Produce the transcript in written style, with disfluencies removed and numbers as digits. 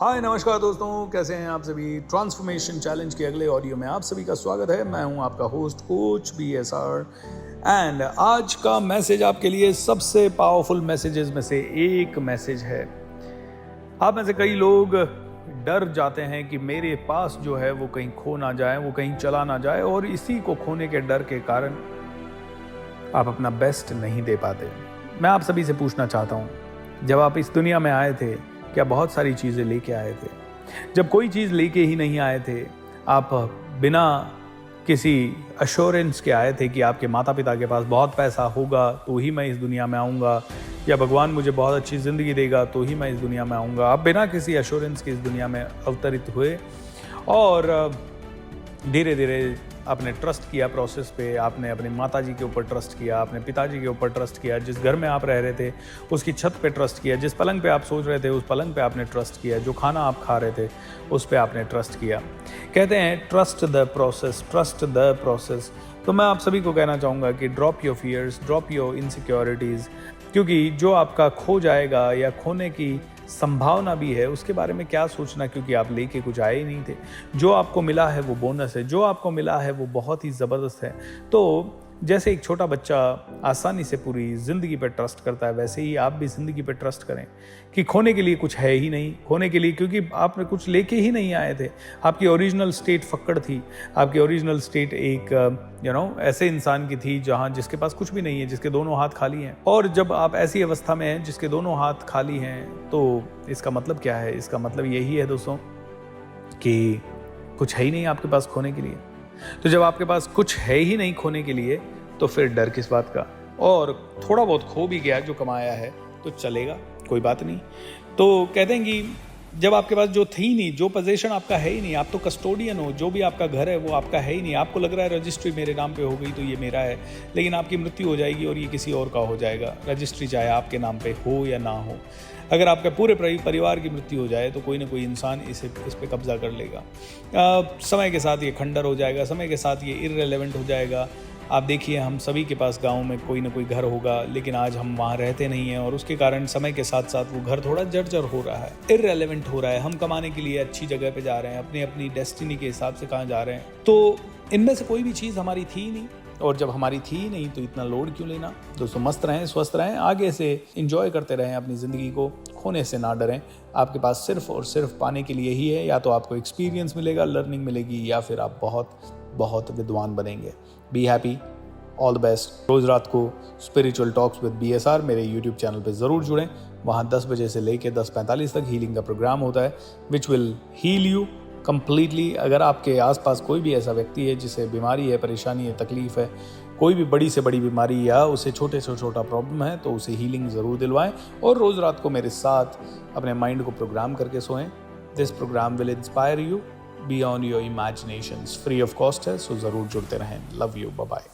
हाय नमस्कार दोस्तों, कैसे हैं आप सभी। ट्रांसफॉर्मेशन चैलेंज के अगले ऑडियो में आप सभी का स्वागत है। मैं हूं आपका होस्ट कोच BSR एंड आज का मैसेज आपके लिए सबसे पावरफुल मैसेजेस में से एक मैसेज है। आप में से कई लोग डर जाते हैं कि मेरे पास जो है वो कहीं खो ना जाए, वो कहीं चला ना जाए, और इसी को खोने के डर के कारण आप अपना बेस्ट नहीं दे पाते। मैं आप सभी से पूछना चाहता हूँ, जब आप इस दुनिया में आए थे क्या बहुत सारी चीज़ें लेके आए थे? जब कोई चीज़ लेके ही नहीं आए थे, आप बिना किसी अश्योरेंस के आए थे कि आपके माता पिता के पास बहुत पैसा होगा तो ही मैं इस दुनिया में आऊँगा, या भगवान मुझे बहुत अच्छी ज़िंदगी देगा तो ही मैं इस दुनिया में आऊँगा। आप बिना किसी अश्योरेंस के इस दुनिया में अवतरित हुए और धीरे धीरे आपने ट्रस्ट किया प्रोसेस पे। आपने अपने माताजी के ऊपर ट्रस्ट किया, अपने पिताजी के ऊपर ट्रस्ट किया, जिस घर में आप रह रहे थे उसकी छत पे ट्रस्ट किया, जिस पलंग पे आप सोच रहे थे उस पलंग पे आपने ट्रस्ट किया, जो खाना आप खा रहे थे उस पे आपने ट्रस्ट किया। कहते हैं trust the process, trust the process. तो मैं आप सभी को कहना चाहूँगा कि drop your fears, drop your insecurities, क्योंकि जो आपका खो जाएगा या खोने की संभावना भी है उसके बारे में क्या सोचना, क्योंकि आप लेके कुछ आए ही नहीं थे। जो आपको मिला है वो बोनस है, जो आपको मिला है वो बहुत ही ज़बरदस्त है। तो जैसे एक छोटा बच्चा आसानी से पूरी ज़िंदगी पर ट्रस्ट करता है, वैसे ही आप भी ज़िंदगी पर ट्रस्ट करें कि खोने के लिए कुछ है ही नहीं। खोने के लिए, क्योंकि आपने कुछ लेके ही नहीं आए थे। आपकी ओरिजिनल स्टेट फक्कड़ थी। आपकी ओरिजिनल स्टेट एक ऐसे इंसान की थी जिसके पास कुछ भी नहीं है, जिसके दोनों हाथ खाली हैं। और जब आप ऐसी अवस्था में हैं जिसके दोनों हाथ खाली हैं, तो इसका मतलब क्या है? इसका मतलब यही है दोस्तों कि कुछ है ही नहीं आपके पास खोने के लिए। तो जब आपके पास कुछ है ही नहीं खोने के लिए, तो फिर डर किस बात का? और थोड़ा बहुत खो भी गया जो कमाया है तो चलेगा, कोई बात नहीं। तो कहते हैं कि जब आपके पास जो थी नहीं, जो पोजीशन आपका है ही नहीं, आप तो कस्टोडियन हो, जो भी आपका घर है वो आपका है ही नहीं। आपको लग रहा है रजिस्ट्री मेरे नाम पे हो गई तो ये मेरा है, लेकिन आपकी मृत्यु हो जाएगी और ये किसी और का हो जाएगा। रजिस्ट्री चाहे आपके नाम पे हो या ना हो, अगर आपके पूरे परिवार की मृत्यु हो जाए तो कोई ना कोई इंसान इस पे कब्जा कर लेगा। समय के साथ ये खंडर हो जाएगा, समय के साथ ये इररिलेवेंट हो जाएगा। आप देखिए, हम सभी के पास गाँव में कोई ना कोई घर होगा, लेकिन आज हम वहाँ रहते नहीं हैं और उसके कारण समय के साथ साथ वो घर थोड़ा जर्जर हो रहा है, इररिलेवेंट हो रहा है। हम कमाने के लिए अच्छी जगह पे जा रहे हैं, अपनी अपनी डेस्टिनी के हिसाब से कहाँ जा रहे हैं। तो इनमें से कोई भी चीज़ हमारी थी ही नहीं, और जब हमारी थी ही नहीं तो इतना लोड क्यों लेना। दोस्तों मस्त रहें, स्वस्थ रहें, आगे से एंजॉय करते रहें अपनी ज़िंदगी को, खोने से ना डरें। आपके पास सिर्फ और सिर्फ पाने के लिए ही है। या तो आपको एक्सपीरियंस मिलेगा, लर्निंग मिलेगी, या फिर आप बहुत बहुत विद्वान बनेंगे। Be happy, all the best. रोज़ रात को स्पिरिचुअल टॉक्स विद BSR मेरे YouTube चैनल पे ज़रूर जुड़ें। वहाँ 10 बजे से लेकर 10:45 तक हीलिंग का प्रोग्राम होता है, which will heal you completely. अगर आपके आसपास कोई भी ऐसा व्यक्ति है जिसे बीमारी है, परेशानी है, तकलीफ़ है, कोई भी बड़ी से बड़ी बीमारी या उसे छोटे से छोटा प्रॉब्लम है, तो उसे हीलिंग ज़रूर दिलवाएं और रोज़ रात को मेरे साथ अपने माइंड को प्रोग्राम करके सोएं। This programme will inspire you beyond your imaginations. Free of cost है, सो ज़रूर जुड़ते रहें। Love you, bye bye.